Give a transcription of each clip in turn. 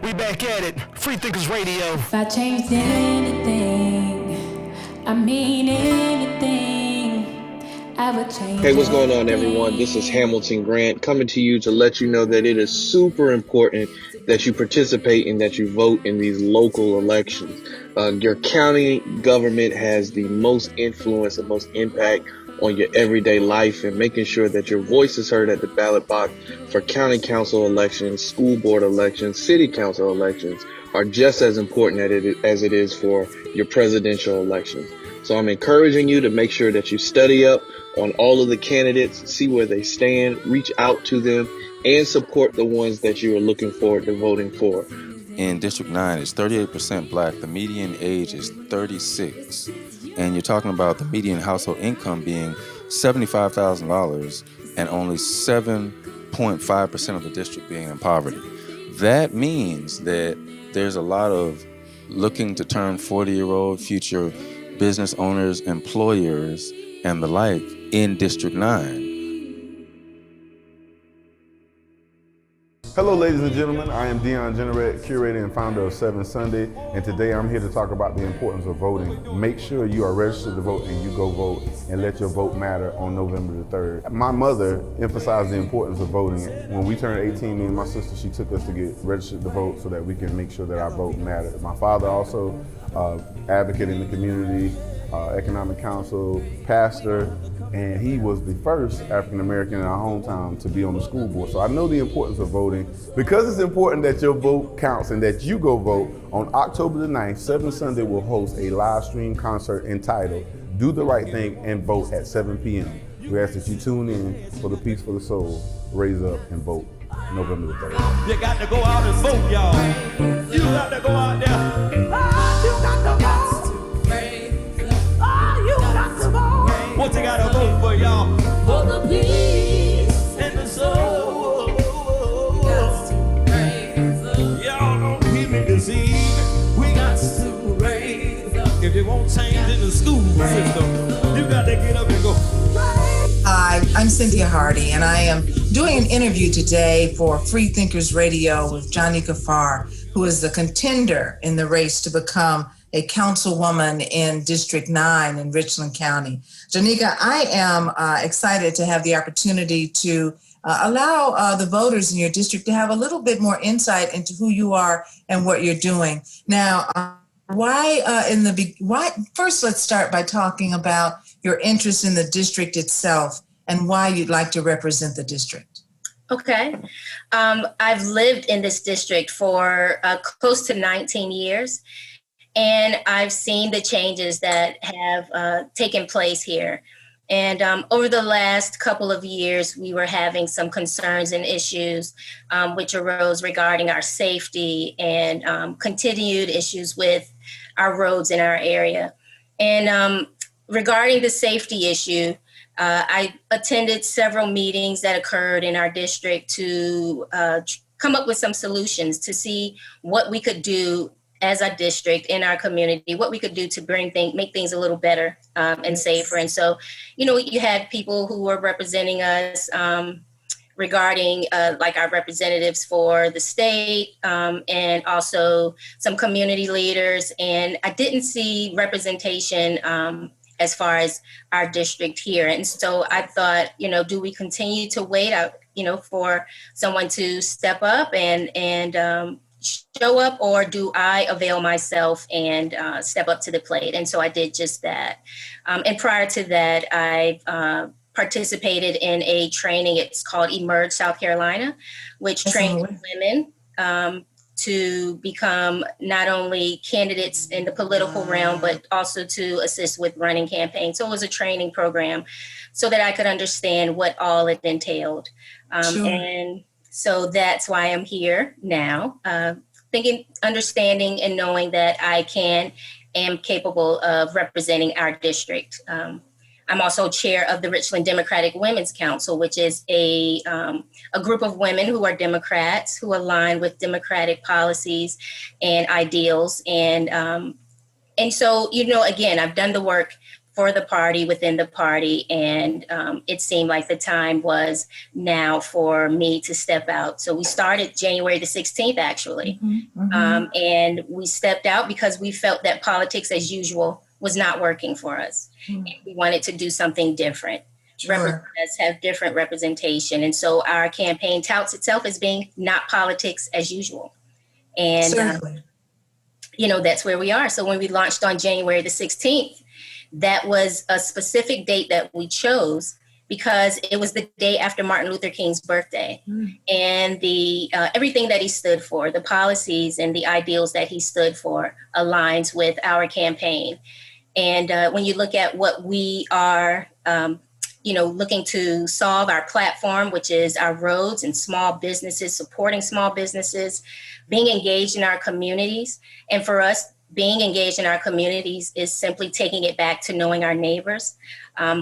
We back at it. Free Thinkers Radio. If I changed anything, I mean anything, I would change. Hey, what's going on, everyone? This is Hamilton Grant coming to you to let you know that it is super important that you participate and that you vote in these local elections. Your county government has the most influence and most impact on your everyday life, and making sure that your voice is heard at the ballot box for county council elections, school board elections, city council elections are just as important as it is for your presidential elections. So I'm encouraging you to make sure that you study up on all of the candidates, see where they stand, reach out to them, and support the ones that you are looking forward to voting for. In District 9, it's 38% black. The median age is 36. And you're talking about the median household income being $75,000 and only 7.5% of the district being in poverty. That means that there's a lot of looking to turn 40-year-old future business owners, employers, and the like in District 9. Hello, ladies and gentlemen. I am Deon, Generette, curator and founder of 7 Sunday, and today I'm here to talk about the importance of voting. Make sure you are registered to vote and you go vote, and let your vote matter on November the 3rd. My mother emphasized the importance of voting. When we turned 18, me and my sister, she took us to get registered to vote so that we can make sure that our vote mattered. My father also advocate in the community, economic council, pastor, and he was the first African American in our hometown to be on the school board. So I know the importance of voting. Because it's important that your vote counts and that you go vote, on October the 9th, 7 Sunday will host a live stream concert entitled Do the Right Thing and Vote at 7 p.m. We ask that you tune in for the Peace for the Soul, raise up and vote November the 3rd. You got to go out and vote, y'all. You got to go out there. You got to vote. What you gotta vote for, y'all? For the peace and the soul. Y'all don't hear me this evening. We got to raise up. If you won't change in the school system, you got to get up and go. Hi, I'm Cynthia Hardy, and I am doing an interview today for Free Thinkers Radio with Jonneika Farr, who is the contender in the race to become a councilwoman in District 9 in Richland County. Jonneika, I am excited to have the opportunity to allow the voters in your district to have a little bit more insight into who you are and what you're doing. Now, first let's start by talking about your interest in the district itself and why you'd like to represent the district. Okay. I've lived in this district for close to 19 years. And I've seen the changes that have taken place here. And over the last couple of years, we were having some concerns and issues which arose regarding our safety and continued issues with our roads in our area. And regarding the safety issue, I attended several meetings that occurred in our district to come up with some solutions to see what we could do as a district in our community, what we could do to make things a little better and safer. And so, you had people who were representing us regarding like our representatives for the state and also some community leaders. And I didn't see representation as far as our district here. And so I thought, do we continue to wait out, for someone to step up and show up, or do I avail myself and step up to the plate? And so I did just that. And prior to that, I participated in a training. It's called Emerge South Carolina, which trains women to become not only candidates in the political realm, but also to assist with running campaigns. So it was a training program so that I could understand what all it entailed. And so that's why I'm here now, understanding and knowing that I am capable of representing our district. I'm also chair of the Richland Democratic Women's Council, which is a group of women who are Democrats who align with Democratic policies and ideals. And so, again, I've done the work for the party, within the party. And it seemed like the time was now for me to step out. So we started January the 16th, actually. And we stepped out because we felt that politics as usual was not working for us. And we wanted to do something different. Represent us, have different representation. And so our campaign touts itself as being not politics as usual. And, that's where we are. So when we launched on January the 16th, that was a specific date that we chose because it was the day after Martin Luther King's birthday. And the everything that he stood for, the policies and the ideals that he stood for aligns with our campaign. And when you look at what we are, looking to solve, our platform, which is our roads and small businesses, supporting small businesses, being engaged in our communities. And for us, being engaged in our communities is simply taking it back to knowing our neighbors.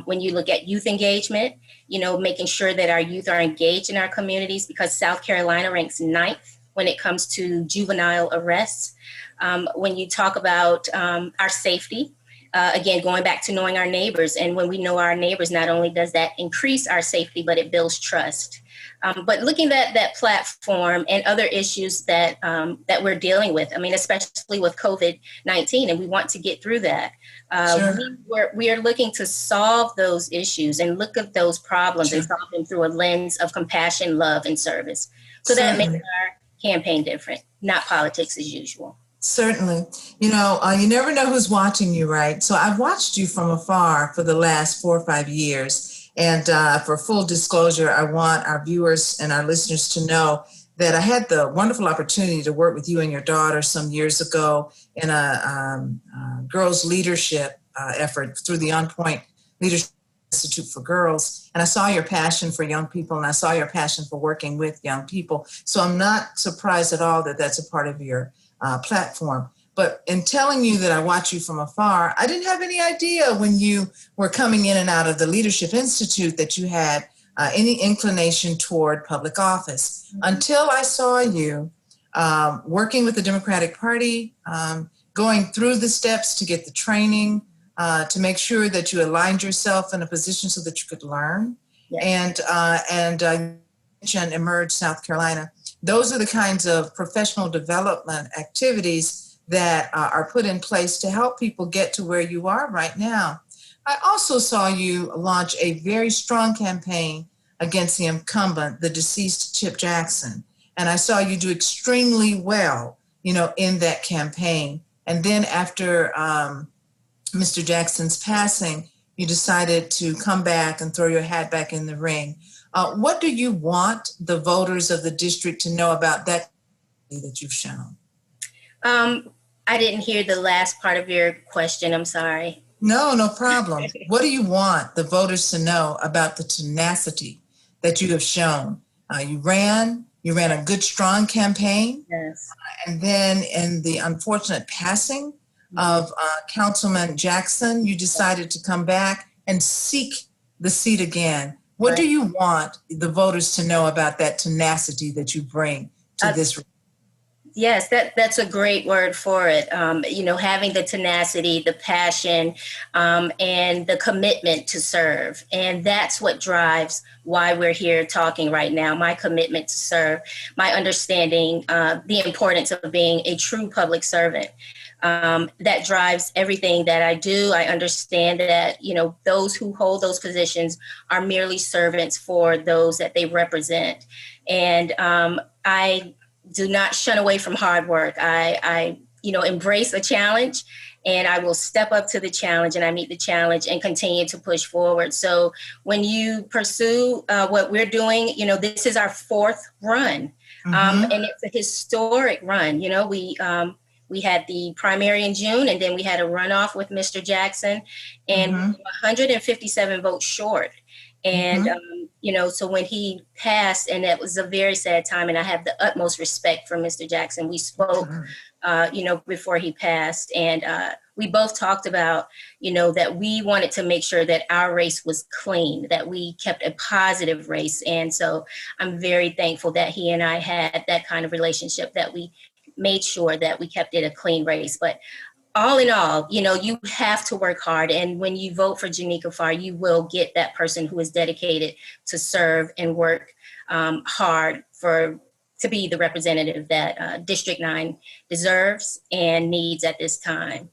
When you look at youth engagement, making sure that our youth are engaged in our communities, because South Carolina ranks 9th when it comes to juvenile arrests. When you talk about our safety, again, going back to knowing our neighbors. And when we know our neighbors, not only does that increase our safety, but it builds trust. But looking at that platform and other issues that that we're dealing with, especially with COVID-19, and we want to get through that. We are looking to solve those issues and look at those problems and solve them through a lens of compassion, love, and service. So that makes our campaign different, not politics as usual. Certainly. You never know who's watching you, right? So I've watched you from afar for the last 4 or 5 years. And for full disclosure, I want our viewers and our listeners to know that I had the wonderful opportunity to work with you and your daughter some years ago in a girls leadership effort through the On Point Leadership Institute for Girls. And I saw your passion for young people, and I saw your passion for working with young people. So I'm not surprised at all that that's a part of your platform. But in telling you that I watch you from afar, I didn't have any idea when you were coming in and out of the Leadership Institute that you had any inclination toward public office until I saw you working with the Democratic Party, going through the steps to get the training, to make sure that you aligned yourself in a position so that you could learn. And mentioned Emerge South Carolina. Those are the kinds of professional development activities that are put in place to help people get to where you are right now. I also saw you launch a very strong campaign against the incumbent, the deceased Chip Jackson. And I saw you do extremely well, in that campaign. And then after Mr. Jackson's passing, you decided to come back and throw your hat back in the ring. What do you want the voters of the district to know about that you've shown? I didn't hear the last part of your question. I'm sorry. No problem. What do you want the voters to know about the tenacity that you have shown? You ran a good, strong campaign. Yes. And then in the unfortunate passing of Councilman Jackson, you decided to come back and seek the seat again. What do you want the voters to know about that tenacity that you bring to this? Yes, that's a great word for it. Having the tenacity, the passion, and the commitment to serve. And that's what drives why we're here talking right now. My commitment to serve, my understanding the importance of being a true public servant. That drives everything that I do. I understand that, those who hold those positions are merely servants for those that they represent. And I do not shun away from hard work. I embrace a challenge, and I will step up to the challenge, and I meet the challenge and continue to push forward. So when you pursue what we're doing, this is our 4th run, and it's a historic run. We had the primary in June, and then we had a runoff with Mr. Jackson, and 157 votes short. And, so when he passed, and it was a very sad time, and I have the utmost respect for Mr. Jackson. We spoke, before he passed, and we both talked about, that we wanted to make sure that our race was clean, that we kept a positive race. And so I'm very thankful that he and I had that kind of relationship, that we made sure that we kept it a clean race. But all in all, you have to work hard. And when you vote for Jonneika Farr, you will get that person who is dedicated to serve and work hard to be the representative that District 9 deserves and needs at this time.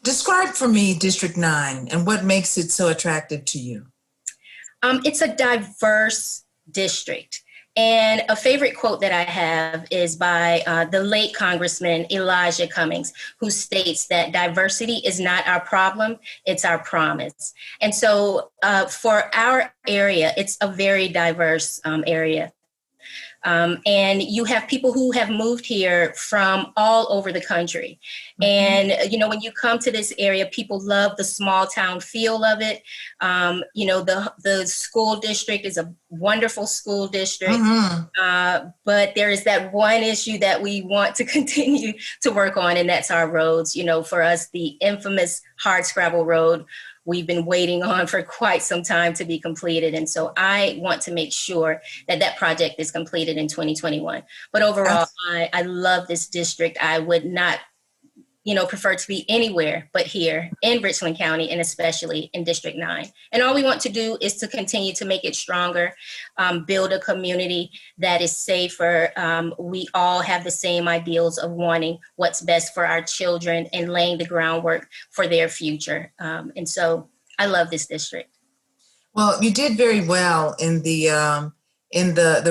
Describe for me District 9 and what makes it so attractive to you. It's a diverse district. And a favorite quote that I have is by the late Congressman Elijah Cummings, who states that diversity is not our problem, it's our promise. And so for our area, it's a very diverse area. And you have people who have moved here from all over the country. And, when you come to this area, people love the small town feel of it. The school district is a wonderful school district, but there is that one issue that we want to continue to work on, and that's our roads. For us, the infamous Hardscrabble Road, we've been waiting on for quite some time to be completed. And so I want to make sure that that project is completed in 2021. But overall, I love this district. I would not, prefer to be anywhere but here in Richland County, and especially in District 9. And all we want to do is to continue to make it stronger, build a community that is safer. We all have the same ideals of wanting what's best for our children and laying the groundwork for their future. And so I love this district. Well, you did very well in the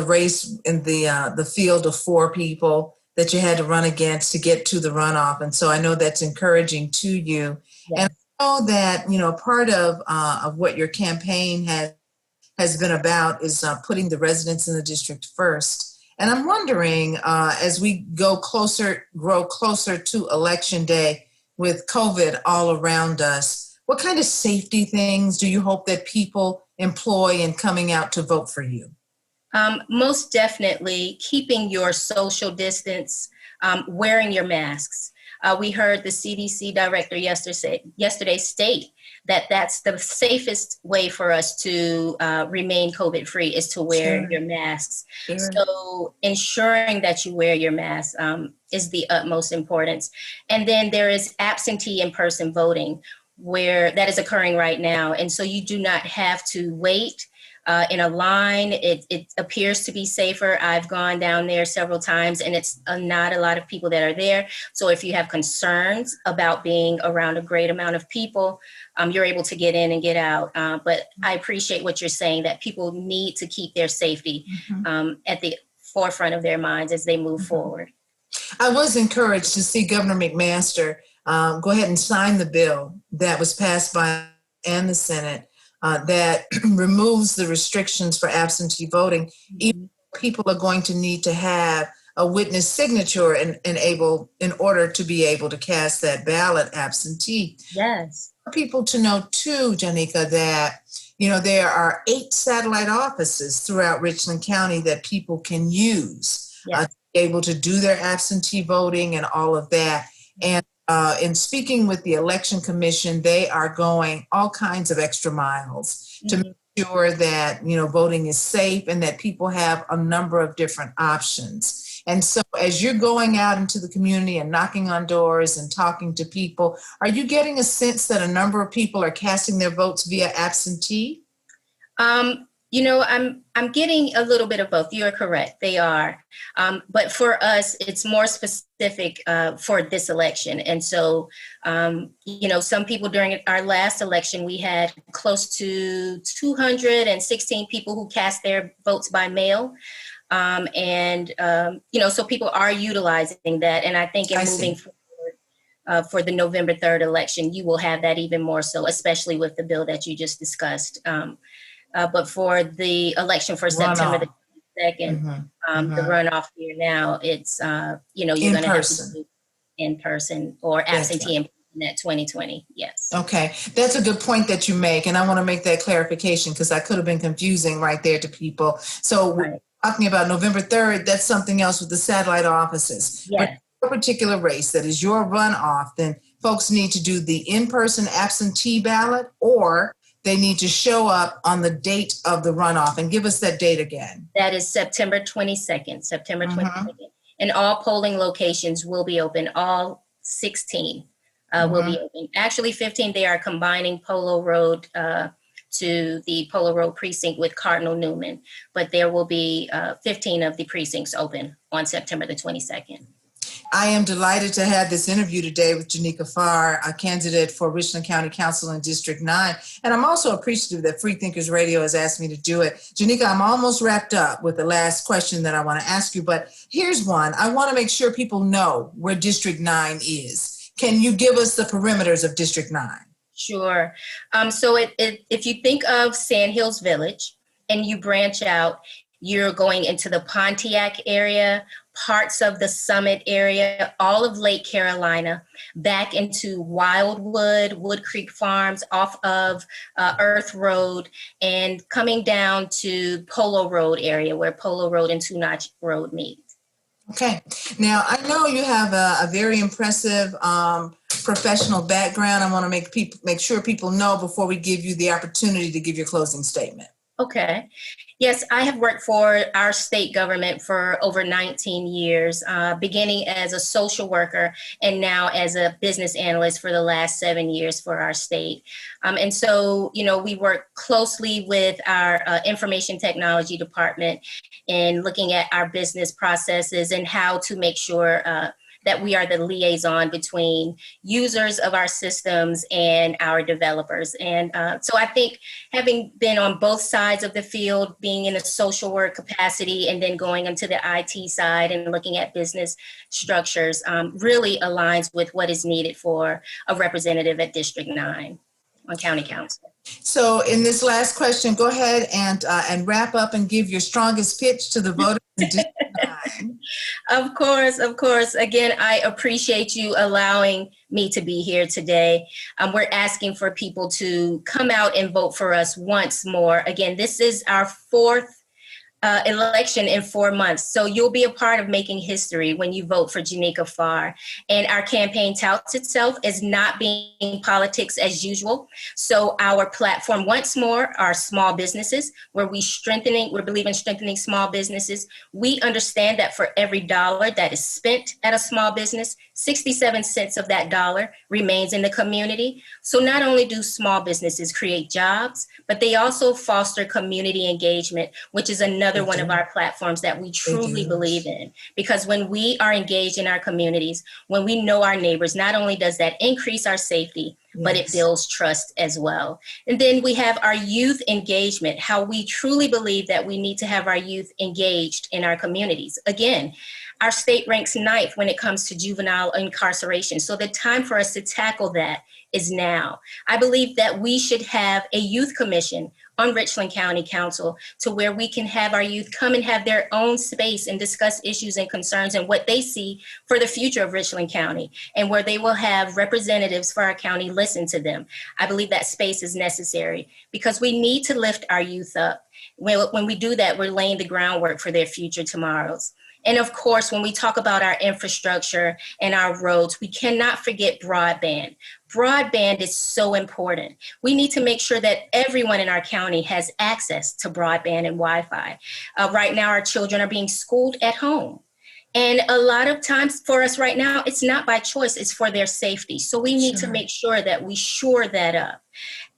race in the field of 4 people that you had to run against to get to the runoff. And so I know that's encouraging to you. Yes. And I know that, part of what your campaign has been about is putting the residents in the district first. And I'm wondering, as we grow closer to Election Day with COVID all around us, what kind of safety things do you hope that people employ in coming out to vote for you? Most definitely keeping your social distance, wearing your masks. We heard the CDC director yesterday state that that's the safest way for us to remain COVID-free is to wear your masks. Sure. So ensuring that you wear your mask is the utmost importance. And then there is absentee in-person voting where that is occurring right now. And so you do not have to wait in a line. It appears to be safer. I've gone down there several times and it's not a lot of people that are there. So if you have concerns about being around a great amount of people, you're able to get in and get out. But I appreciate what you're saying, that people need to keep their safety at the forefront of their minds as they move forward. I was encouraged to see Governor McMaster go ahead and sign the bill that was passed by and the Senate that removes the restrictions for absentee voting. Even people are going to need to have a witness signature in order to be able to cast that ballot absentee. Yes. For people to know too, Jonneika, that there are 8 satellite offices throughout Richland County that people can use to be able to do their absentee voting and all of that. And in speaking with the Election Commission, they are going all kinds of extra miles to make sure that voting is safe and that people have a number of different options. And so as you're going out into the community and knocking on doors and talking to people, are you getting a sense that a number of people are casting their votes via absentee? I'm getting a little bit of both. You are correct. They are. But for us, it's more specific for this election. And so, some people during our last election, we had close to 216 people who cast their votes by mail. So people are utilizing that. And I think moving forward for the November 3rd election, you will have that even more so, especially with the bill that you just discussed. But for the election for September the 2nd, the runoff here now, it's, you're going to have to do in person or absentee in that 2020. Yes. Okay. That's a good point that you make. And I want to make that clarification because I could have been confusing right there to people. So we're talking about November 3rd, that's something else with the satellite offices. Yes. For a particular race that is your runoff, then folks need to do the in-person absentee ballot, or they need to show up on the date of the runoff. And give us that date again. That is September 22nd, September 22nd. And all polling locations will be open, all 16 will be open. Actually, 15, they are combining Polo Road to the Polo Road precinct with Cardinal Newman, but there will be 15 of the precincts open on September the 22nd. I am delighted to have this interview today with Jonneika Farr, a candidate for Richland County Council in District 9. And I'm also appreciative that Free Thinkers Radio has asked me to do it. Jonneika, I'm almost wrapped up with the last question that I want to ask you, but here's one. I want to make sure people know where District 9 is. Can you give us the perimeters of District 9? Sure. So if you think of Sand Hills Village and you branch out, you're going into the Pontiac area, parts of the Summit area, all of Lake Carolina, back into Wildwood, Wood Creek Farms, off of Earth Road, and coming down to Polo Road area where Polo Road and Two Notch Road meet. Okay. Now, I know you have a very impressive professional background. I want to make sure people know before we give you the opportunity to give your closing statement. Okay. Yes, I have worked for our state government for over 19 years, beginning as a social worker and now as a business analyst for the last 7 years for our state. And so, we work closely with our information technology department in looking at our business processes and how to make sure that we are the liaison between users of our systems and our developers. And so I think having been on both sides of the field, being in a social work capacity and then going into the IT side and looking at business structures really aligns with what is needed for a representative at District 9 on County Council. So in this last question, go ahead and wrap up and give your strongest pitch to the voters in District 9. Of course. Again, I appreciate you allowing me to be here today. We're asking for people to come out and vote for us once more. Again, this is our fourth election in 4 months. So you'll be a part of making history when you vote for Jonneika Farr. And our campaign touts itself as not being politics as usual. So our platform once more are small businesses where we believe in strengthening small businesses. We understand that for every dollar that is spent at a small business, 67 cents of that dollar remains in the community. So not only do small businesses create jobs, but they also foster community engagement, which is another one of our platforms that we truly believe in. Because when we are engaged in our communities, when we know our neighbors, not only does that increase our safety, but it builds trust as well. And then we have our youth engagement, how we truly believe that we need to have our youth engaged in our communities. Again, our state ranks 9th when it comes to juvenile incarceration. So the time for us to tackle that is now. I believe that we should have a youth commission on Richland County Council to where we can have our youth come and have their own space and discuss issues and concerns and what they see for the future of Richland County, and where they will have representatives for our county listen to them. I believe that space is necessary because we need to lift our youth up. When we do that, we're laying the groundwork for their future tomorrows. And of course, when we talk about our infrastructure and our roads, we cannot forget broadband. Broadband is so important. We need to make sure that everyone in our county has access to broadband and Wi-Fi. Right now, our children are being schooled at home. And a lot of times for us right now, it's not by choice, it's for their safety. So we need to make sure that we shore that up.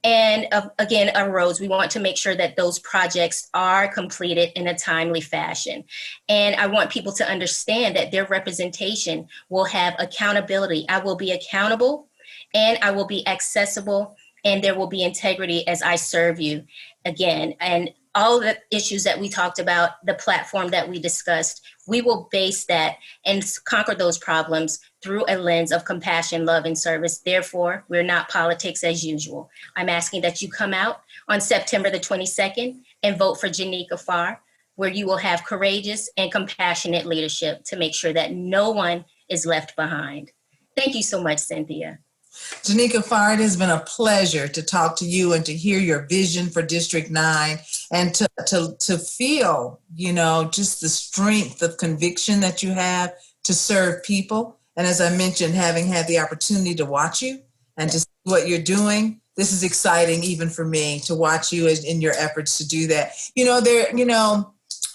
And again, our roads, we want to make sure that those projects are completed in a timely fashion. And I want people to understand that their representation will have accountability. I will be accountable and I will be accessible, and there will be integrity as I serve you again. And all the issues that we talked about, the platform that we discussed, we will base that and conquer those problems through a lens of compassion, love, and service. Therefore, we're not politics as usual. I'm asking that you come out on September the 22nd and vote for Jonneika Farr, where you will have courageous and compassionate leadership to make sure that no one is left behind. Thank you so much, Cynthia. Jonneika Farr, it has been a pleasure to talk to you and to hear your vision for District 9 and to feel, just the strength of conviction that you have to serve people. And as I mentioned, having had the opportunity to watch you and to see what you're doing, this is exciting even for me to watch you in your efforts to do that.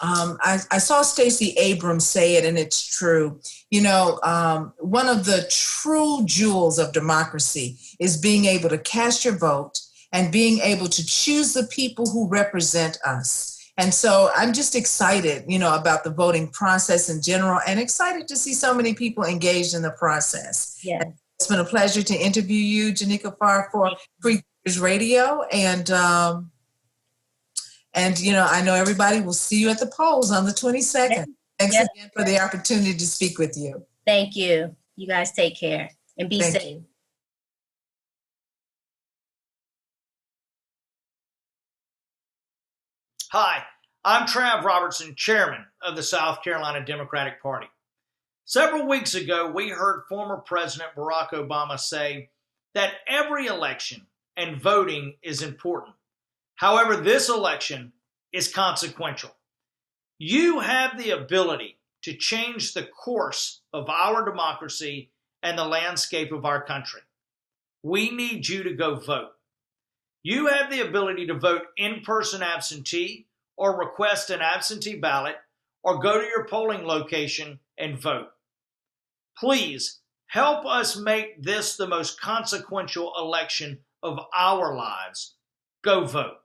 I saw Stacey Abrams say it, and it's true. You know, one of the true jewels of democracy is being able to cast your vote and being able to choose the people who represent us. And so I'm just excited, you know, about the voting process in general, and excited to see so many people engaged in the process. Yeah. It's been a pleasure to interview you, Jonneika Farr, for Free Thinkers Radio. And you know, I know everybody will see you at the polls on the 22nd. Thanks again for the opportunity to speak with you. Thank you. You guys take care and be Thank safe. you. Hi, I'm Trav Robertson, chairman of the South Carolina Democratic Party. Several weeks ago, we heard former President Barack Obama say that every election and voting is important. However, this election is consequential. You have the ability to change the course of our democracy and the landscape of our country. We need you to go vote. You have the ability to vote in-person absentee or request an absentee ballot or go to your polling location and vote. Please help us make this the most consequential election of our lives. Go vote.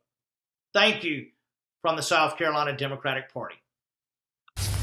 Thank you from the South Carolina Democratic Party.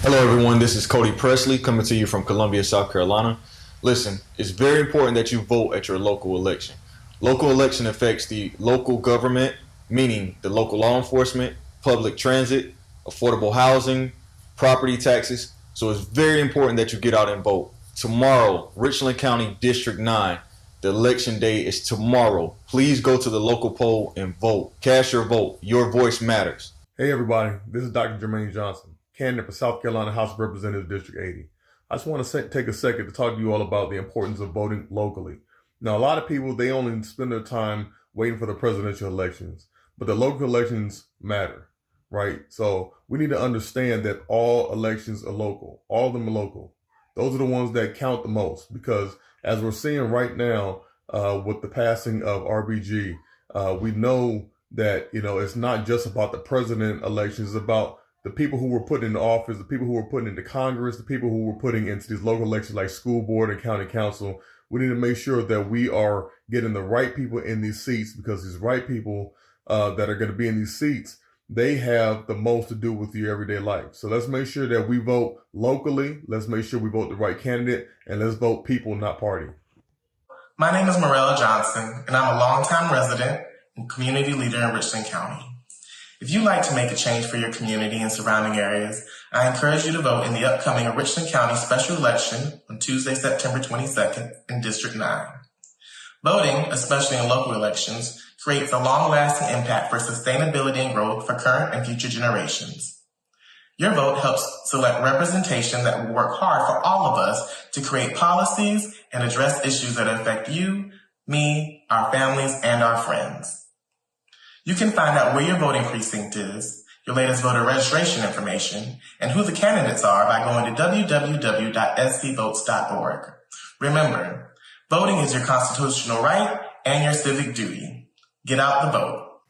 Hello everyone, this is Cody Pressley coming to you from Columbia, South Carolina. Listen, it's very important that you vote at your local election. Local election affects the local government, meaning the local law enforcement, public transit, affordable housing, property taxes. So it's very important that you get out and vote. Tomorrow, Richland County District 9, the election day is tomorrow. Please go to the local poll and vote. Cast your vote. Your voice matters. Hey everybody, this is Dr. Jermaine Johnson, candidate for South Carolina House of Representatives District 80. I just want to take a second to talk to you all about the importance of voting locally. Now, a lot of people, they only spend their time waiting for the presidential elections, but the local elections matter, right? So we need to understand that all elections are local. All of them are local. Those are the ones that count the most, because as we're seeing right now with the passing of RBG, we know that, you know, it's not just about the president elections, it's about the people who were put into office, the people who were put into Congress, the people who were putting into these local elections like school board and county council. We need to make sure that we are getting the right people in these seats, because these right people that are going to be in these seats, they have the most to do with your everyday life. So let's make sure that we vote locally. Let's make sure we vote the right candidate, and let's vote people, not party. My name is Merrell Johnson, and I'm a longtime resident and community leader in Richland County. If you'd like to make a change for your community and surrounding areas, I encourage you to vote in the upcoming Richland County special election on Tuesday, September 22nd in District 9. Voting, especially in local elections, creates a long-lasting impact for sustainability and growth for current and future generations. Your vote helps select representation that will work hard for all of us to create policies and address issues that affect you, me, our families, and our friends. You can find out where your voting precinct is, your latest voter registration information, and who the candidates are by going to www.scvotes.org. Remember, voting is your constitutional right and your civic duty. Get out the vote.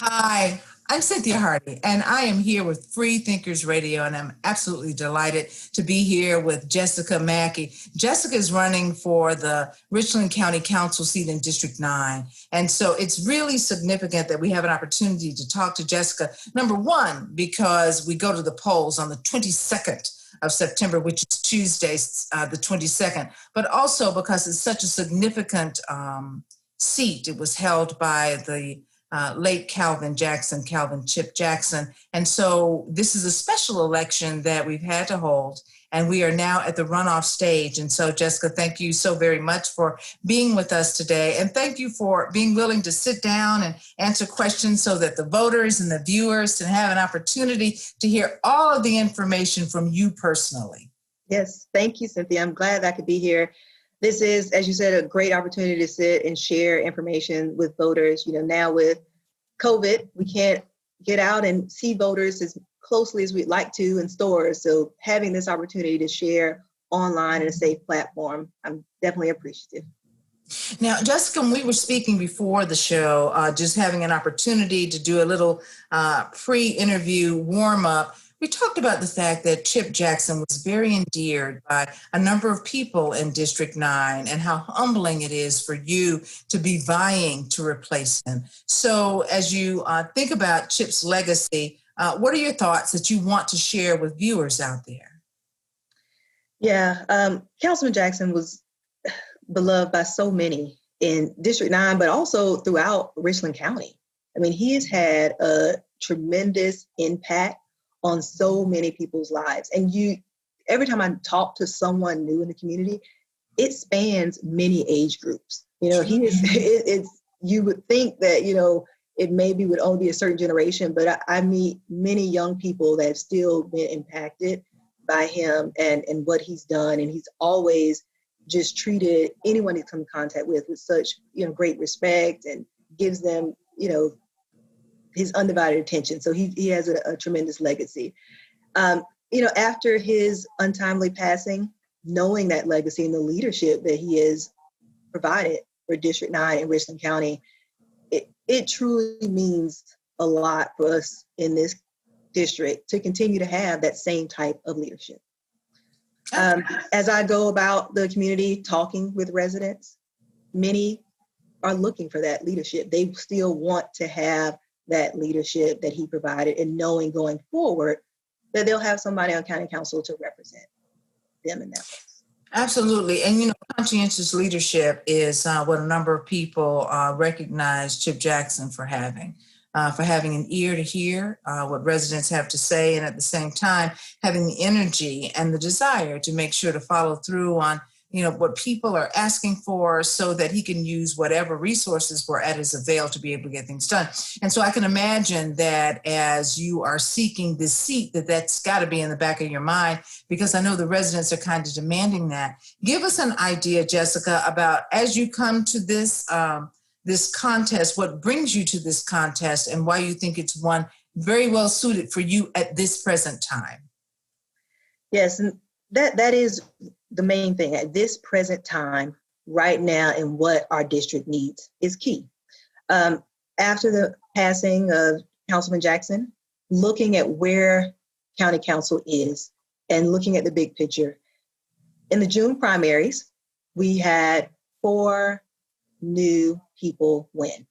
Hi, I'm Cynthia Hardy, and I am here with Free Thinkers Radio, and I'm absolutely delighted to be here with Jesica Mackey. Jesica is running for the Richland County Council seat in District 9, and so it's really significant that we have an opportunity to talk to Jesica. Number one, because we go to the polls on the 22nd of September, which is Tuesday, the 22nd, but also because it's such a significant seat. It was held by the late Calvin Chip Jackson. And so this is a special election that we've had to hold, and we are now at the runoff stage. And so, Jesica, thank you so very much for being with us today. And thank you for being willing to sit down and answer questions so that the voters and the viewers can have an opportunity to hear all of the information from you personally. Yes, thank you, Cynthia. I'm glad I could be here. This is, as you said, a great opportunity to sit and share information with voters. You know, now with COVID, we can't get out and see voters as closely as we'd like to in stores. So having this opportunity to share online in a safe platform, I'm definitely appreciative. Now, Jesica, when we were speaking before the show, just having an opportunity to do a little pre-interview warm-up, We talked about the fact that Chip Jackson was very endeared by a number of people in District 9 and how humbling it is for you to be vying to replace him. So as you think about Chip's legacy, what are your thoughts that you want to share with viewers out there? Yeah, Councilman Jackson was beloved by so many in District 9, but also throughout Richland County. I mean, he has had a tremendous impact on so many people's lives. And every time I talk to someone new in the community, it spans many age groups. You know, you would think that, it maybe would only be a certain generation, but I meet many young people that have still been impacted by him and what he's done. And he's always just treated anyone he's come in contact with such, great respect and gives them, his undivided attention. So he has a tremendous legacy. After his untimely passing, knowing that legacy and the leadership that he has provided for District 9 in Richland County, it truly means a lot for us in this district to continue to have that same type of leadership. As I go about the community talking with residents, many are looking for that leadership. They still want to have that leadership that he provided, and knowing going forward that they'll have somebody on county council to represent them in that way. Absolutely. And, conscientious leadership is what a number of people recognize Chip Jackson for having an ear to hear what residents have to say, and at the same time, having the energy and the desire to make sure to follow through on what people are asking for, so that he can use whatever resources were at his avail to be able to get things done. And so I can imagine that as you are seeking this seat, that's got to be in the back of your mind, because I know the residents are kind of demanding that. Give us an idea, Jesica, about as you come to this contest, what brings you to this contest and why you think it's one very well suited for you at this present time. Yes, and that is the main thing at this present time, right now, and what our district needs is key. After the passing of Councilman Jackson, looking at where county council is and looking at the big picture. In the June primaries, we had 4 new people win.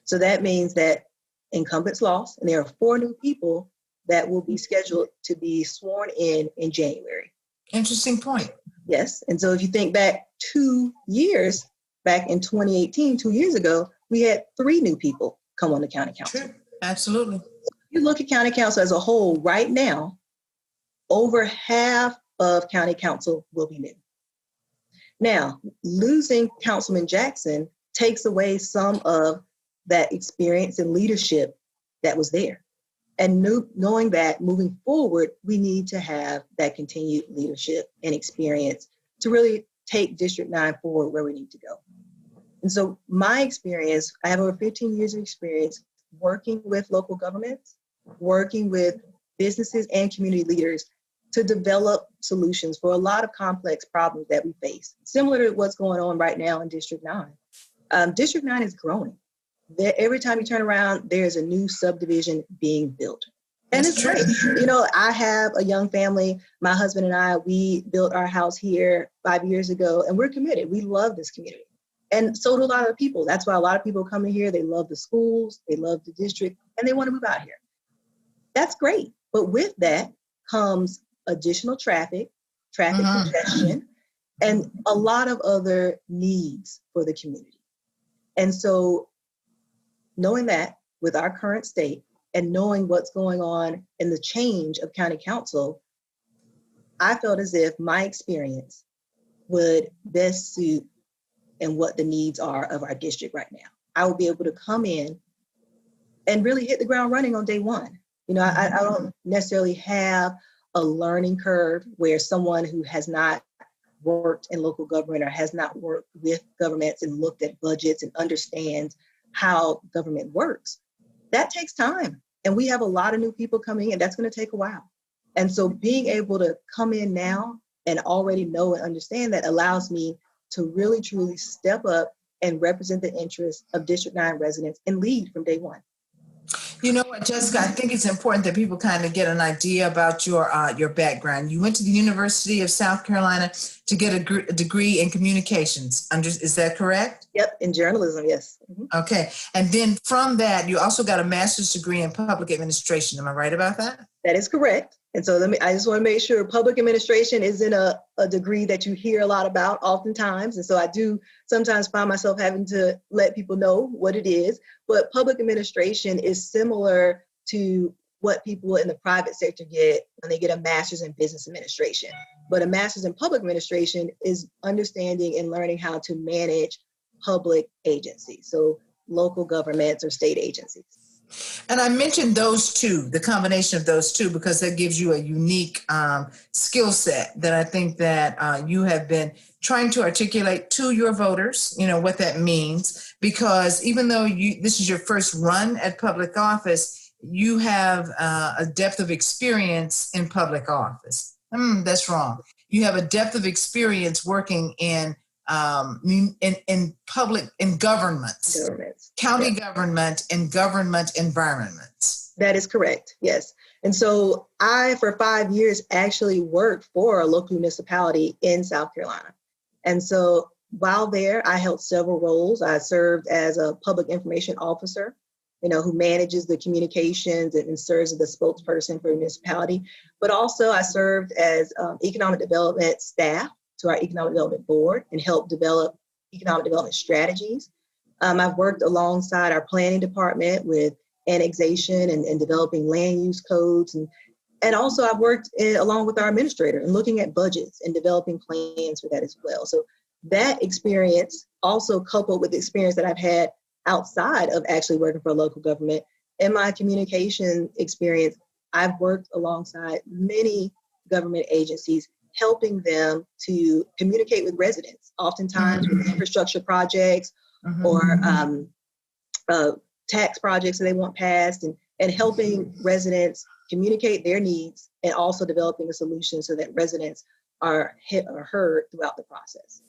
So that means that incumbents lost, and there are 4 new people that will be scheduled to be sworn in January. Interesting point. Yes. And so if you think back 2 years, back in 2018, 2 years ago, we had 3 new people come on the county council. True. Absolutely. If you look at county council as a whole right now, over half of county council will be new. Now, losing Councilman Jackson takes away some of that experience and leadership that was there. And knowing that moving forward, we need to have that continued leadership and experience to really take District 9 forward where we need to go. And so my experience, I have over 15 years of experience working with local governments, working with businesses and community leaders to develop solutions for a lot of complex problems that we face, similar to what's going on right now in District 9. District 9 is growing. Every time you turn around, there's a new subdivision being built. And it's great. I have a young family. My husband and I, we built our house here 5 years ago, and we're committed. We love this community. And so do a lot of people. That's why a lot of people come in here. They love the schools, they love the district, and they want to move out here. That's great. But with that comes additional traffic congestion, and a lot of other needs for the community. And so knowing that with our current state and knowing what's going on in the change of county council, I felt as if my experience would best suit and what the needs are of our district right now. I will be able to come in and really hit the ground running on day one. I don't necessarily have a learning curve where someone who has not worked in local government or has not worked with governments and looked at budgets and understands how government works. That takes time. And we have a lot of new people coming in. That's going to take a while. And so being able to come in now and already know and understand that allows me to really, truly step up and represent the interests of District 9 residents and lead from day one. You know what, Jessica, I think it's important that people kind of get an idea about your background. You went to the University of South Carolina to get a degree in communications. Is that correct? Yep, in journalism, yes. Okay. And then from that, you also got a master's degree in public administration. Am I right about that? That is correct. And so I just want to make sure public administration isn't a degree that you hear a lot about oftentimes. And so I do sometimes find myself having to let people know what it is. But public administration is similar to what people in the private sector get when they get a master's in business administration. But a master's in public administration is understanding and learning how to manage public agencies, so local governments or state agencies. And I mentioned those two, the combination of those two, because that gives you a unique skill set that I think that you have been trying to articulate to your voters, what that means, because even though this is your first run at public office, you have a depth of experience in public office. That's wrong. You have a depth of experience working in governments, county government and government environments. That is correct. Yes. And so I, for 5 years, actually worked for a local municipality in South Carolina. And so while there, I held several roles. I served as a public information officer, who manages the communications and serves as the spokesperson for the municipality. But also I served as economic development staff to our economic development board and helped develop economic development strategies. I've worked alongside our planning department with annexation and developing land use codes. And also I've worked along with our administrator and looking at budgets and developing plans for that as well. So that experience also coupled with the experience that I've had outside of actually working for a local government and my communication experience, I've worked alongside many government agencies, helping them to communicate with residents, oftentimes with infrastructure projects or tax projects that they want passed, and helping residents communicate their needs and also developing a solution so that residents are heard throughout the process.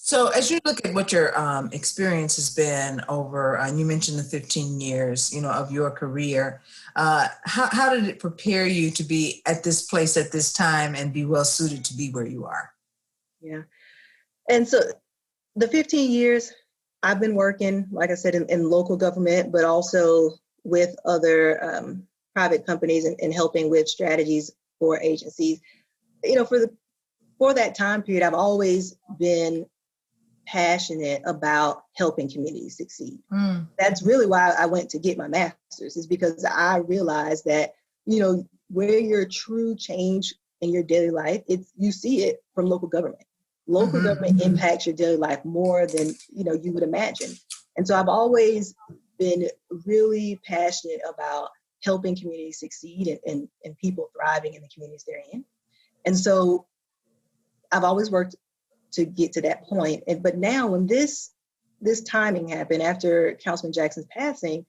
So as you look at what your experience has been over, and you mentioned the 15 years, of your career, how did it prepare you to be at this place at this time and be well suited to be where you are? Yeah. And so the 15 years I've been working, like I said, in local government, but also with other private companies and helping with strategies for agencies. For that time period, I've always been passionate about helping communities succeed. That's really why I went to get my master's, is because I realized that, where your true change in your daily life, you see it from local government. Local government impacts your daily life more than, you would imagine. And so I've always been really passionate about helping communities succeed and people thriving in the communities they're in. And so I've always worked to get to that point. But now when this timing happened after Councilman Jackson's passing,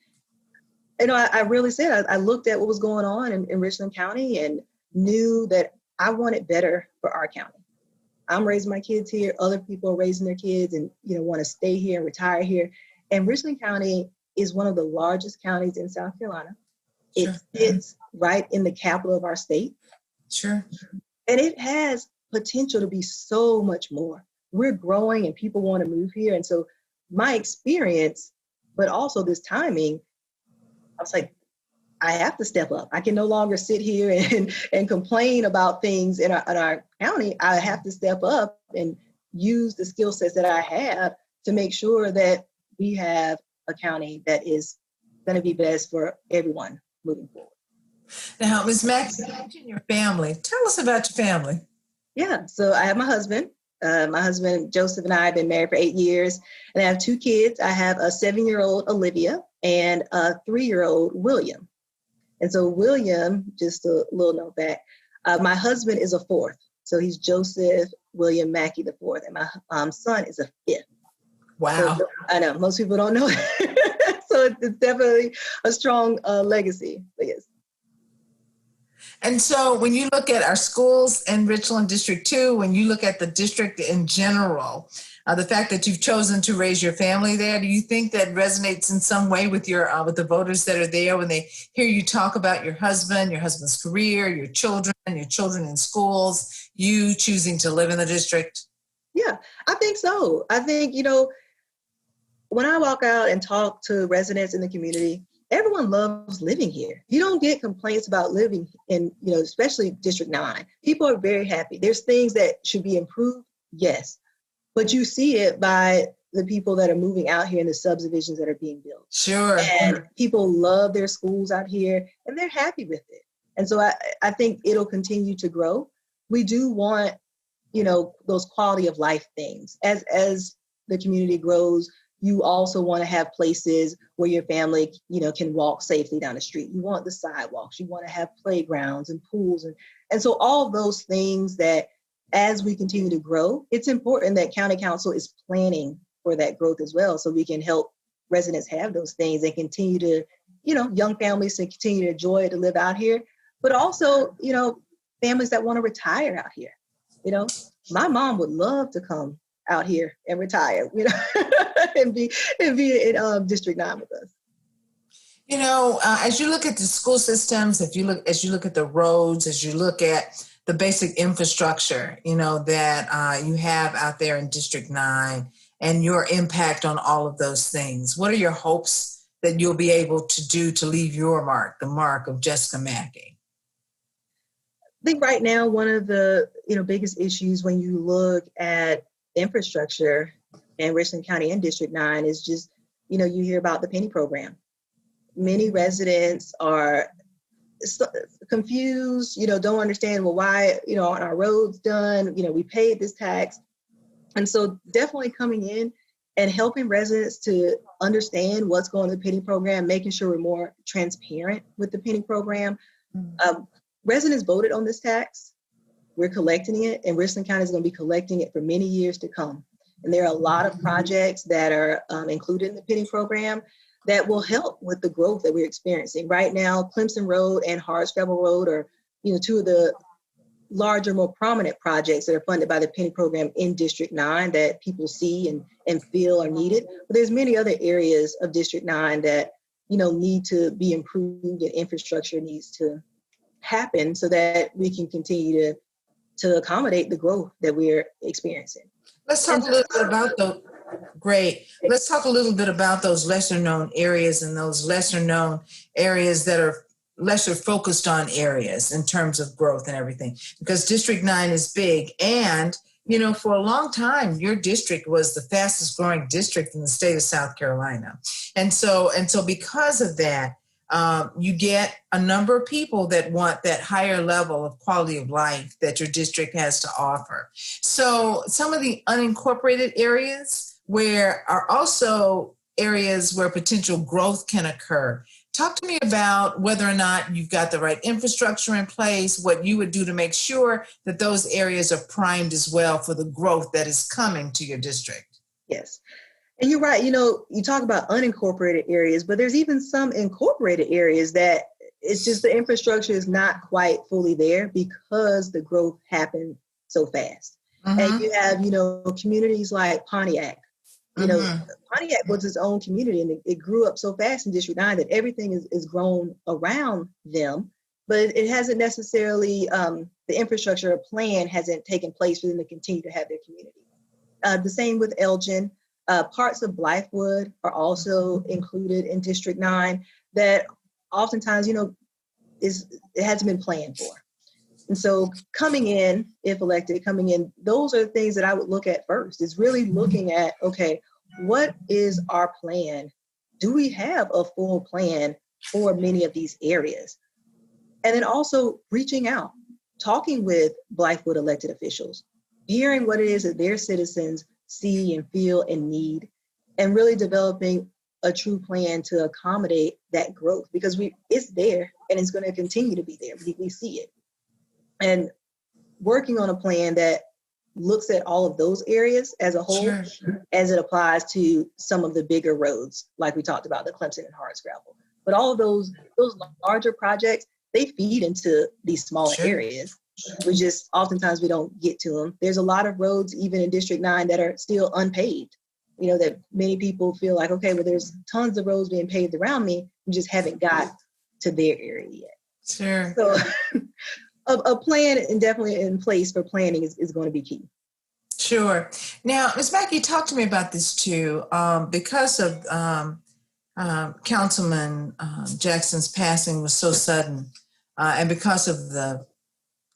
I really said, I looked at what was going on in Richland County and knew that I wanted better for our county. I'm raising my kids here, other people are raising their kids and, want to stay here and retire here. And Richland County is one of the largest counties in South Carolina. It sits right in the capital of our state. Sure. And it has potential to be so much more. We're growing and people want to move here. And so my experience, but also this timing, I was like, I have to step up. I can no longer sit here and complain about things in our county. I have to step up and use the skill sets that I have to make sure that we have a county that is going to be best for everyone moving forward. Now, Ms. Mackey, you mentioned your family. Tell us about your family. Yeah, so I have my husband. My husband, Joseph, and I have been married for 8 years, and I have 2 kids. I have a 7-year-old Olivia and a 3-year-old William. And so William, just a little note back, my husband is a 4th. So he's Joseph William Mackey the 4th, and my son is a 5th. Wow. So, I know, most people don't know. So it's definitely a strong legacy, but yes. And so when you look at our schools in Richland District 2, when you look at the district in general, the fact that you've chosen to raise your family there, do you think that resonates in some way with with the voters that are there when they hear you talk about your husband's career, your children in schools, you choosing to live in the district? Yeah, I think so. I think, when I walk out and talk to residents in the community, everyone loves living here. You don't get complaints about living in, especially District 9. People are very happy. There's things that should be improved, yes. But you see it by the people that are moving out here in the subdivisions that are being built. Sure. And people love their schools out here and they're happy with it. And so I think it'll continue to grow. We do want, those quality of life things. As the community grows, you also want to have places where your family, can walk safely down the street. You want the sidewalks. You want to have playgrounds and pools. And so all of those things that as we continue to grow, it's important that County Council is planning for that growth as well, so we can help residents have those things and continue to, young families to continue to enjoy it, to live out here, but also, families that want to retire out here. My mom would love to come out here and retire, and be in District 9 with us. As you look at the school systems, as you look at the roads, as you look at the basic infrastructure, that you have out there in District 9 and your impact on all of those things, what are your hopes that you'll be able to do to leave your mark, the mark of Jesica Mackey? I think right now, one of the biggest issues when you look at infrastructure in Richland County and District 9 is just, you hear about the penny program. Many residents are confused, don't understand, well, why, aren't our roads done? We paid this tax. And so definitely coming in and helping residents to understand what's going on in the penny program, making sure we're more transparent with the penny program. Residents voted on this tax. We're collecting it, and Richland County is going to be collecting it for many years to come. And there are a lot of projects that are included in the penny program that will help with the growth that we're experiencing. Right now, Clemson Road and Hardscrabble Road are, two of the larger, more prominent projects that are funded by the penny program in District 9 that people see and feel are needed. But there's many other areas of District 9 that, need to be improved, and infrastructure needs to happen so that we can continue to accommodate the growth that we're experiencing. Let's talk a little bit about those. Great. Let's talk a little bit about those lesser known areas and those lesser known areas that are lesser focused on areas in terms of growth and everything, because District 9 is big. And, for a long time, your district was the fastest growing district in the state of South Carolina. And so because of that, you get a number of people that want that higher level of quality of life that your district has to offer. So some of the unincorporated areas where are also areas where potential growth can occur. Talk to me about whether or not you've got the right infrastructure in place, what you would do to make sure that those areas are primed as well for the growth that is coming to your district. Yes. And you're right, you talk about unincorporated areas, but there's even some incorporated areas that it's just the infrastructure is not quite fully there because the growth happened so fast. Mm-hmm. And you have, communities like Pontiac. Pontiac was its own community, and it grew up so fast in District 9 that everything is grown around them, but it hasn't necessarily, the infrastructure or plan hasn't taken place for them to continue to have their community. The same with Elgin. Parts of Blythewood are also included in District 9 that oftentimes, it hasn't been planned for. And so coming in, if elected, those are the things that I would look at first, is really looking at, okay, what is our plan? Do we have a full plan for many of these areas? And then also reaching out, talking with Blythewood elected officials, hearing what it is that their citizens see and feel and need, and really developing a true plan to accommodate that growth, because it's there and it's going to continue to be there. We see it. And working on a plan that looks at all of those areas as a whole, sure, as it applies to some of the bigger roads, like we talked about, the Clemson and Hardscrabble. But all of those larger projects, they feed into these smaller areas. We just, oftentimes we don't get to them. There's a lot of roads, even in District 9, that are still unpaved. That many people feel like, okay, well, there's tons of roads being paved around me. We just haven't got to their area yet. Sure. So a plan and definitely in place for planning is going to be key. Sure. Now, Ms. Mackey, talk to me about this too. Because of Councilman Jackson's passing was so sudden, and because of the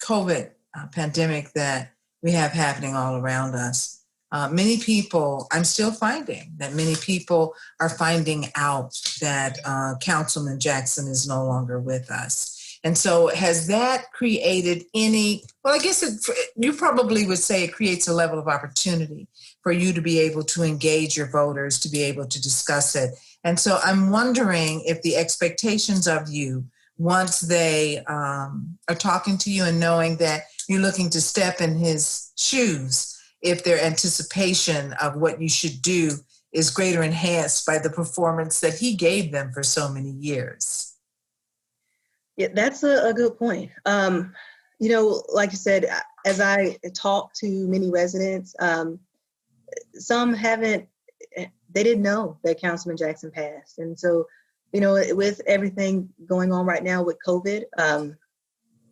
COVID pandemic that we have happening all around us, many people, I'm still finding that many people are finding out that Councilman Jackson is no longer with us. And so has that created any, well, I guess you probably would say it creates a level of opportunity for you to be able to engage your voters, to be able to discuss it. And so I'm wondering if the expectations of you, once they are talking to you and knowing that you're looking to step in his shoes, if their anticipation of what you should do is greater enhanced by the performance that he gave them for so many years. Yeah, that's a good point. Like you said, as I talk to many residents, some they didn't know that Councilman Jackson passed. And so, with everything going on right now with COVID,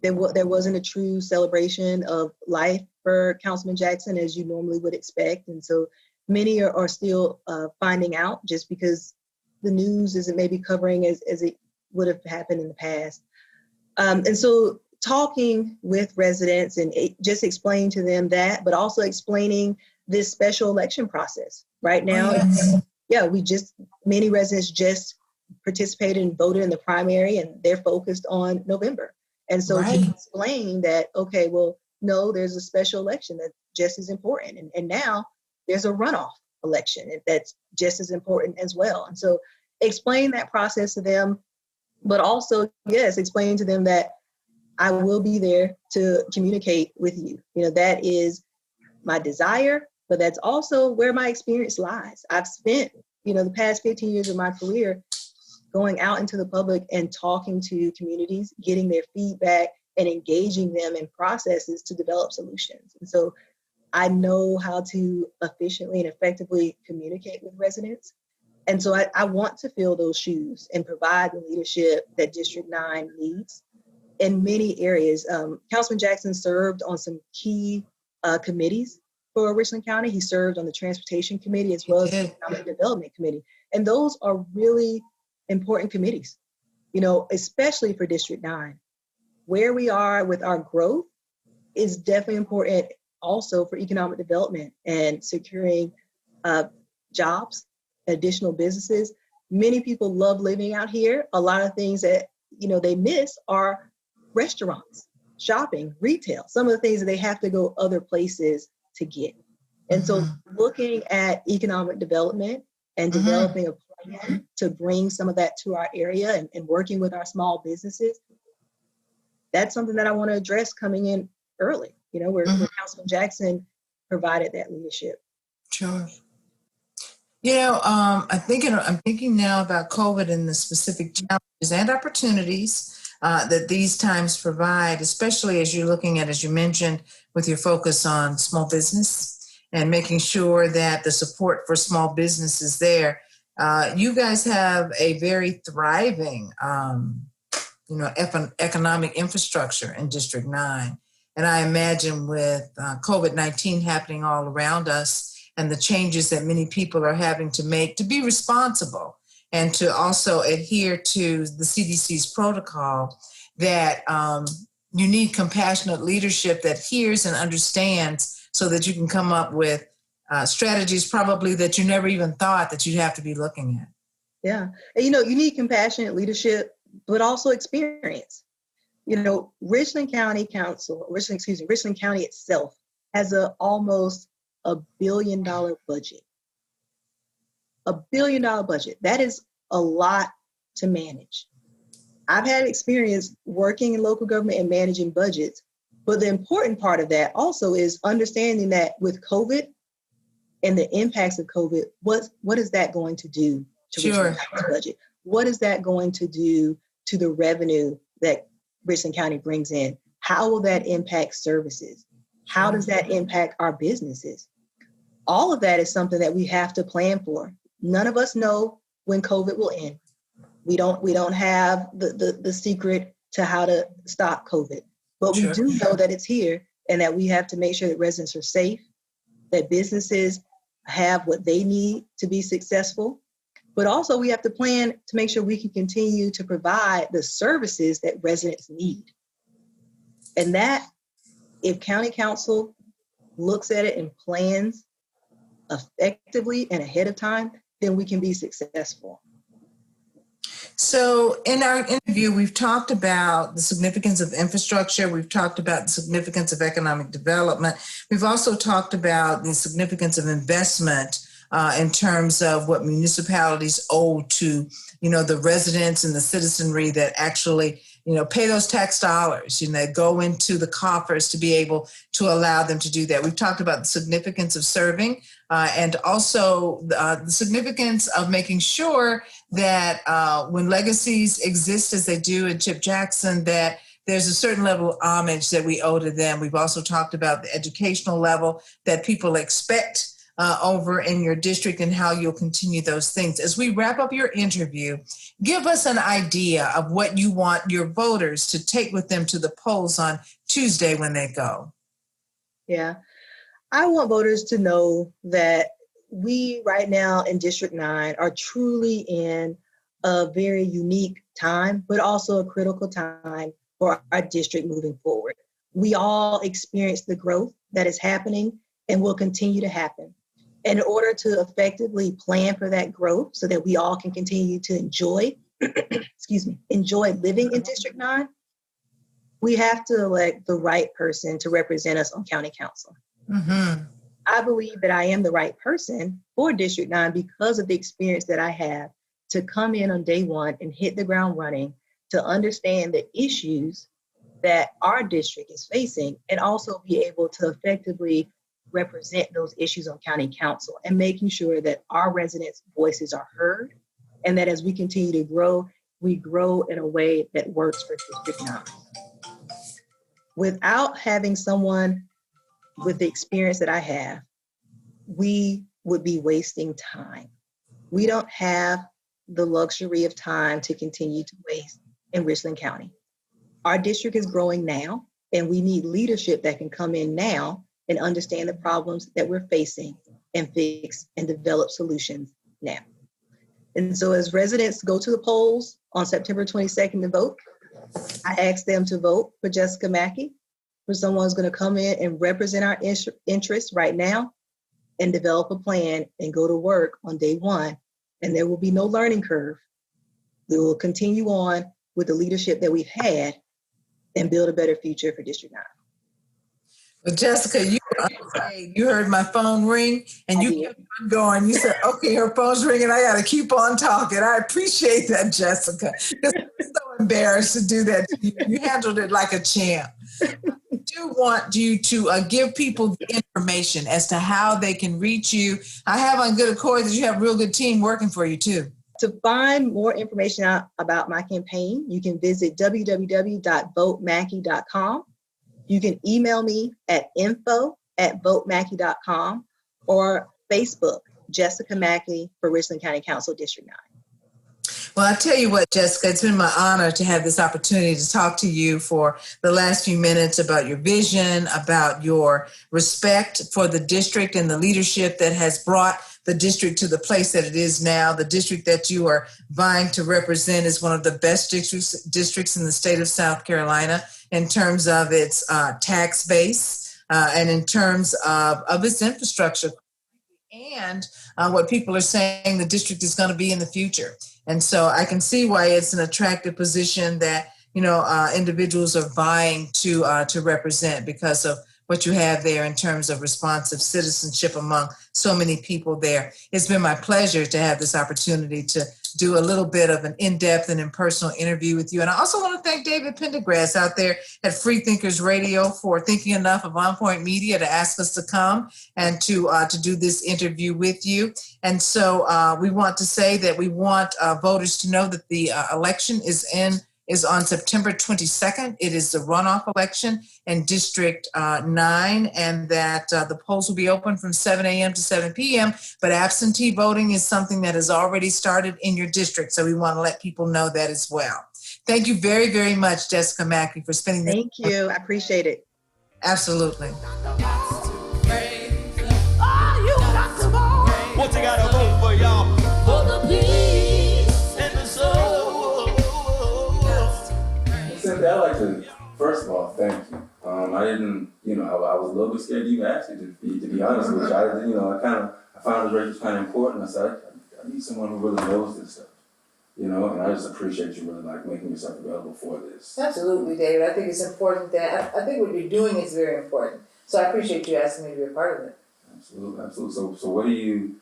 there wasn't a true celebration of life for Councilman Jackson as you normally would expect. And so many are still finding out just because the news isn't maybe covering as it would have happened in the past. And so talking with residents and just explaining to them that, but also explaining this special election process right now. Yeah, many residents just participated and voted in the primary and they're focused on November. And so to explain that, okay, well, no, there's a special election that's just as important. And now there's a runoff election that's just as important as well. And so explain that process to them, but also, yes, explaining to them that I will be there to communicate with you. That is my desire, but that's also where my experience lies. I've spent, the past 15 years of my career going out into the public and talking to communities, getting their feedback and engaging them in processes to develop solutions. And so I know how to efficiently and effectively communicate with residents. And so I want to fill those shoes and provide the leadership that District 9 needs in many areas. Councilman Jackson served on some key committees for Richland County. He served on the Transportation Committee as well as the Economic Development Committee. And those are really important committees, especially for District 9. Where we are with our growth is definitely important also for economic development and securing jobs, additional businesses. Many people love living out here. A lot of things that, they miss are restaurants, shopping, retail, some of the things that they have to go other places to get. And so looking at economic development and developing a plan to bring some of that to our area and working with our small businesses, that's something that I want to address coming in early, where Councilman Jackson provided that leadership. Sure. I'm thinking now about COVID and the specific challenges and opportunities that these times provide, especially as you're looking at, as you mentioned, with your focus on small business and making sure that the support for small business is there. You guys have a very thriving, economic infrastructure in District 9. And I imagine with COVID-19 happening all around us and the changes that many people are having to make to be responsible and to also adhere to the CDC's protocol, that you need compassionate leadership that hears and understands so that you can come up with strategies probably that you never even thought that you'd have to be looking at. Yeah. And, you need compassionate leadership, but also experience. Richland County itself has almost $1 billion budget. $1 billion budget. That is a lot to manage. I've had experience working in local government and managing budgets, but the important part of that also is understanding that with COVID and the impacts of COVID, what is that going to do to Richland County's budget? What is that going to do to the revenue that Richland County brings in, how will that impact services? How does that impact our businesses? All of that is something that we have to plan for. None of us know when COVID will end. We don't have the secret to how to stop COVID, but we do know that it's here and that we have to make sure that residents are safe, that businesses have what they need to be successful, but also we have to plan to make sure we can continue to provide the services that residents need. And that, if County Council looks at it and plans effectively and ahead of time, then we can be successful. So in our interview, we've talked about the significance of infrastructure. We've talked about the significance of economic development. We've also talked about the significance of investment in terms of what municipalities owe to, the residents and the citizenry that actually, pay those tax dollars, go into the coffers to be able to allow them to do that. We've talked about the significance of serving and also the significance of making sure that when legacies exist as they do in Chip Jackson, that there's a certain level of homage that we owe to them. We've also talked about the educational level that people expect over in your district and how you'll continue those things. As we wrap up your interview, give us an idea of what you want your voters to take with them to the polls on Tuesday when they go. Yeah, I want voters to know that we right now in District 9 are truly in a very unique time, but also a critical time for our district moving forward. We all experience the growth that is happening and will continue to happen. In order to effectively plan for that growth so that we all can continue to enjoy, enjoy living in District 9, we have to elect the right person to represent us on County Council. Mm-hmm. I believe that I am the right person for District 9 because of the experience that I have to come in on day one and hit the ground running, to understand the issues that our district is facing and also be able to effectively represent those issues on County Council and making sure that our residents' voices are heard and that as we continue to grow, we grow in a way that works for District 9. Without having someone with the experience that I have, we would be wasting time. We don't have the luxury of time to continue to waste in Richland County. Our district is growing now, and we need leadership that can come in now and understand the problems that we're facing and fix and develop solutions now. And so as residents go to the polls on September 22nd to vote, I ask them to vote for Jesica Mackey, for someone who's going to come in and represent our interests right now and develop a plan and go to work on day one. And there will be no learning curve. We will continue on with the leadership that we've had and build a better future for District 9. Well, Jesica, you heard my phone ring and you kept on going. You said, okay, her phone's ringing. I got to keep on talking. I appreciate that, Jesica. I'm so embarrassed to do that. You handled it like a champ. I do want you to give people the information as to how they can reach you. I have on good accord that you have a real good team working for you too. To find more information out about my campaign, you can visit www.votemackey.com. You can email me at info@votemackey.com or Facebook, Jesica Mackey for Richland County Council District 9. Well, I tell you what, Jesica, it's been my honor to have this opportunity to talk to you for the last few minutes about your vision, about your respect for the district and the leadership that has brought the district to the place that it is now. The district that you are vying to represent is one of the best districts in the state of South Carolina in terms of its tax base and in terms of its infrastructure and what people are saying the district is going to be in the future. And so I can see why it's an attractive position that, individuals are vying to represent because of what you have there in terms of responsive citizenship among so many people there. It's been my pleasure to have this opportunity to do a little bit of an in-depth and impersonal interview with you. And I also want to thank David Pendergrass out there at Free Thinkers Radio for thinking enough of On Point Media to ask us to come and to do this interview with you. And so we want to say that we want voters to know that the election is in is on September 22nd. It is the runoff election in District 9, and that the polls will be open from 7 a.m. to 7 p.m. But absentee voting is something that has already started in your district, so we want to let people know that as well. Thank you very, very much, Jesica Mackey, for spending this. Thank you. I appreciate it. Absolutely. What you gotta vote for, y'all? For the peace and the soul. Cynthia, I'd like to, first of all, thank you. I didn't, I was a little bit scared to even ask you, to be honest with you. I found this race was kind of important. I said, I need someone who really knows this stuff, and I just appreciate you really making yourself available for this. Absolutely, David. I think it's important that, I think what you're doing is very important. So I appreciate you asking me to be a part of it. Absolutely, absolutely. So what do you,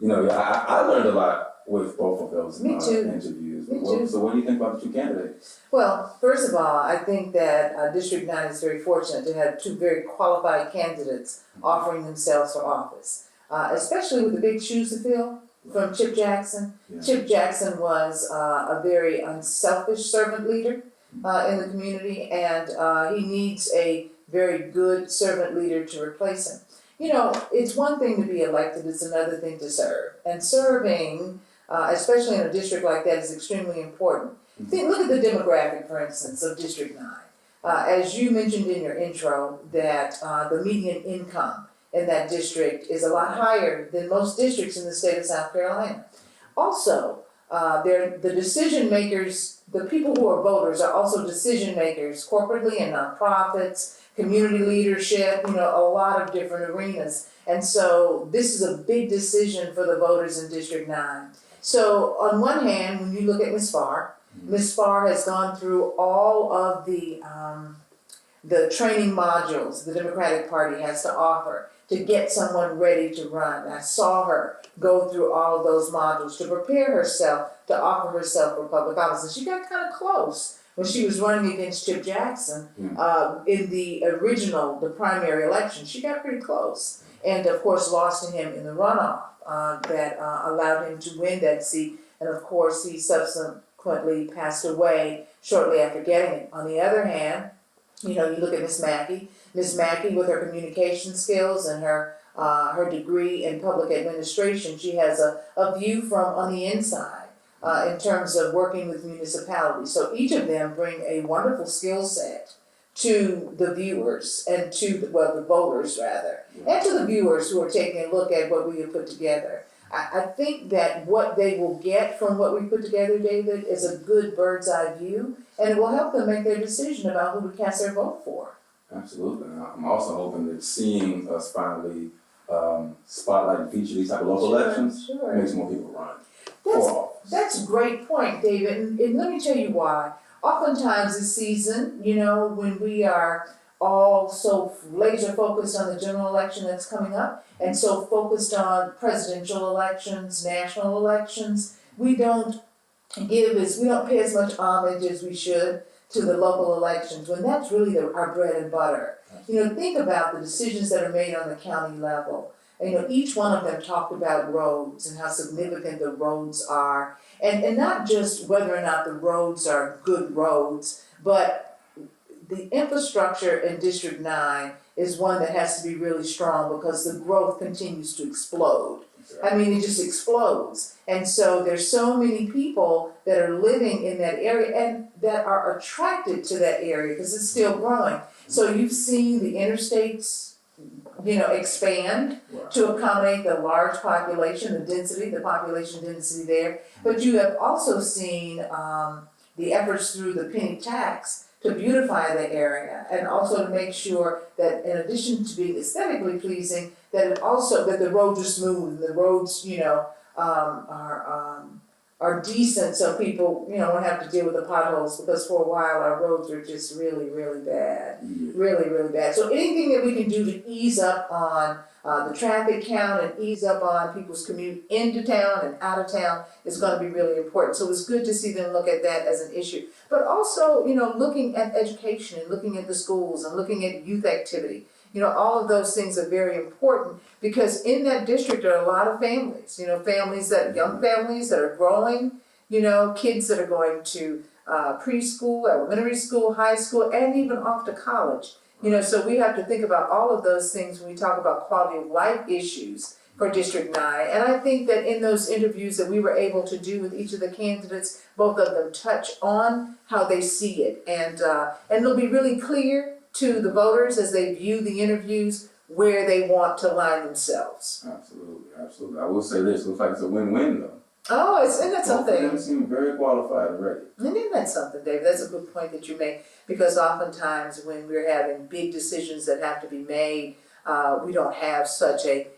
I learned a lot with both of those interviews. Me too. So what do you think about the two candidates? Well, first of all, I think that District 9 is very fortunate to have two very qualified candidates offering themselves for office, especially with the big shoes to fill from Chip Jackson. Yeah. Chip Jackson was a very unselfish servant leader in the community, and he needs a very good servant leader to replace him. It's one thing to be elected, it's another thing to serve. And serving, especially in a district like that, is extremely important. Look at the demographic, for instance, of District 9. As you mentioned in your intro, that the median income in that district is a lot higher than most districts in the state of South Carolina. Also, the decision makers, the people who are voters are also decision makers corporately and nonprofits, community leadership, a lot of different arenas. And so this is a big decision for the voters in District 9. So on one hand, when you look at Ms. Farr has gone through all of the training modules the Democratic Party has to offer to get someone ready to run. I saw her go through all of those modules to prepare herself to offer herself for public office. And she got kind of close when she was running against Chip Jackson in the primary election. She got pretty close, and of course lost to him in the runoff that allowed him to win that seat. And of course he subsequently passed away shortly after getting it. On the other hand, you look at Ms. Mackey with her communication skills and her degree in public administration. She has a view from on the inside in terms of working with municipalities. So each of them bring a wonderful skill set to the viewers and to the voters rather, and to the viewers who are taking a look at what we have put together. I think that what they will get from what we put together, David, is a good bird's eye view, and it will help them make their decision about who to cast their vote for. Absolutely. And I'm also hoping that seeing us finally spotlight and feature these type of local elections makes more people run. That's a great point, David, and let me tell you why. Oftentimes this season, when we are all so laser focused on the general election that's coming up, and so focused on presidential elections, national elections, we don't pay as much homage as we should to the local elections, when that's really our bread and butter. Think about the decisions that are made on the county level. Each one of them talked about roads and how significant the roads are, and not just whether or not the roads are good roads, but the infrastructure in District 9 is one that has to be really strong because the growth continues to explode. I mean, it just explodes. And so there's so many people that are living in that area and that are attracted to that area because it's still growing. So you've seen the interstates, expand to accommodate the large population, the population density there. But you have also seen the efforts through the penny tax to beautify the area, and also to make sure that in addition to being aesthetically pleasing, that the roads are smooth, the roads, are decent, so people, won't have to deal with the potholes, because for a while our roads are just really, really bad, really, really bad. So anything that we can do to ease up on the traffic count and ease up on people's commute into town and out of town is going to be really important. So it's good to see them look at that as an issue. But also, looking at education and looking at the schools and looking at youth activity. All of those things are very important because in that district are a lot of families, young families that are growing, kids that are going to preschool, elementary school, high school, and even off to college. So we have to think about all of those things when we talk about quality of life issues for District 9. And I think that in those interviews that we were able to do with each of the candidates, both of them touch on how they see it. And it'll be really clear to the voters as they view the interviews where they want to line themselves. Absolutely. I will say this, looks like it's a win-win though. Oh, isn't that something? Both of them seem very qualified already. And isn't that something, David? That's a good point that you make, because oftentimes when we're having big decisions that have to be made, we don't have such a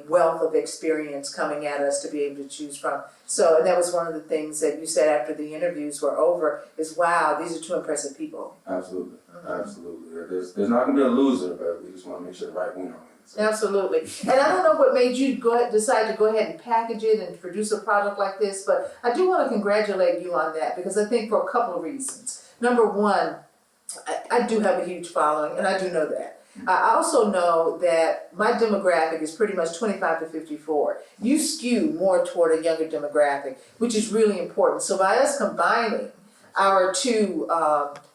wealth of experience coming at us to be able to choose from. So, and that was one of the things that you said after the interviews were over, is wow, these are two impressive people. Absolutely. There's not going to be a loser, but we just want to make sure the right winner wins. So. Absolutely. And I don't know what made you decide to go ahead and package it and produce a product like this, but I do want to congratulate you on that, because I think for a couple of reasons. Number one, I do have a huge following, and I do know that. I also know that my demographic is pretty much 25 to 54. You skew more toward a younger demographic, which is really important. So by us combining our two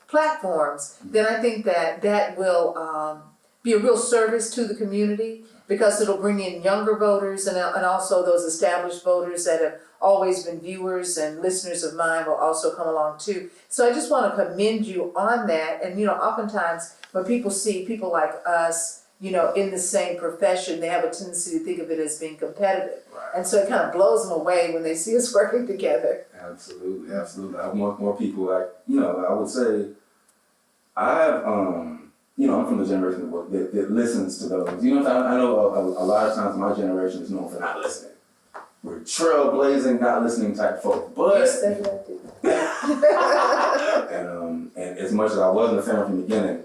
platforms, then I think that will be a real service to the community, because it'll bring in younger voters and also those established voters that have always been viewers and listeners of mine will also come along too. So I just want to commend you on that. And oftentimes when people see people like us, in the same profession, they have a tendency to think of it as being competitive. Right. And so it kind of blows them away when they see us working together. Absolutely. I want more people like, I would say, I'm from the generation that listens to those. I know a lot of times my generation is known for not listening. We're trailblazing, not listening type folk. But and as much as I wasn't a fan from the beginning,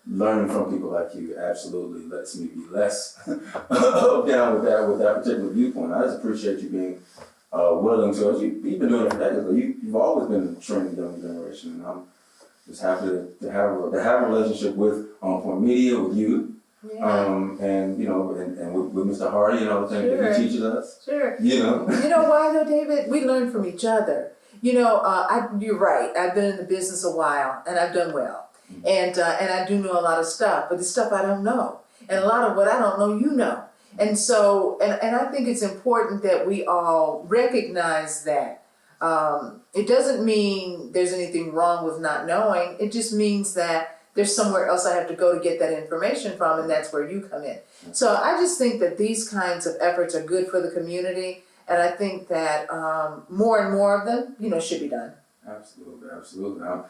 learning from people like you absolutely lets me be less down with that particular viewpoint. I just appreciate you being willing to. You've been doing it for decades, but you've always been training the younger generation, and I'm just happy to have a relationship with On Point Media, with you, and with Mr. Hardy and all the things that he teaches us. Sure. You know why though, David? We learn from each other. You're right. I've been in the business a while, and I've done well, and I do know a lot of stuff, but the stuff I don't know, and a lot of what I don't know, you know, and so and I think it's important that we all recognize that. It doesn't mean there's anything wrong with not knowing. It just means that there's somewhere else I have to go to get that information from, and that's where you come in. So I just think that these kinds of efforts are good for the community, and I think that more and more of them, should be done. Absolutely. I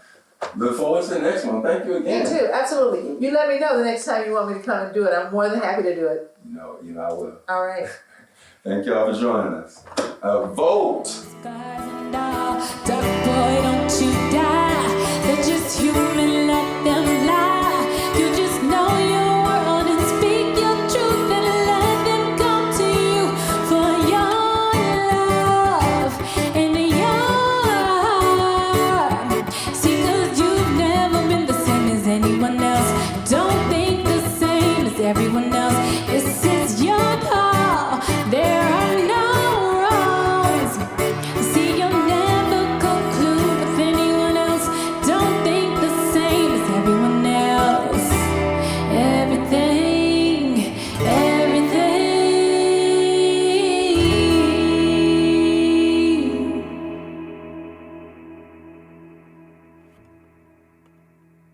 look forward to the next one. Thank you again. Me too, absolutely. You let me know the next time you want me to come and do it. I'm more than happy to do it. I will. All right. Thank y'all for joining us. Vote. Dark boy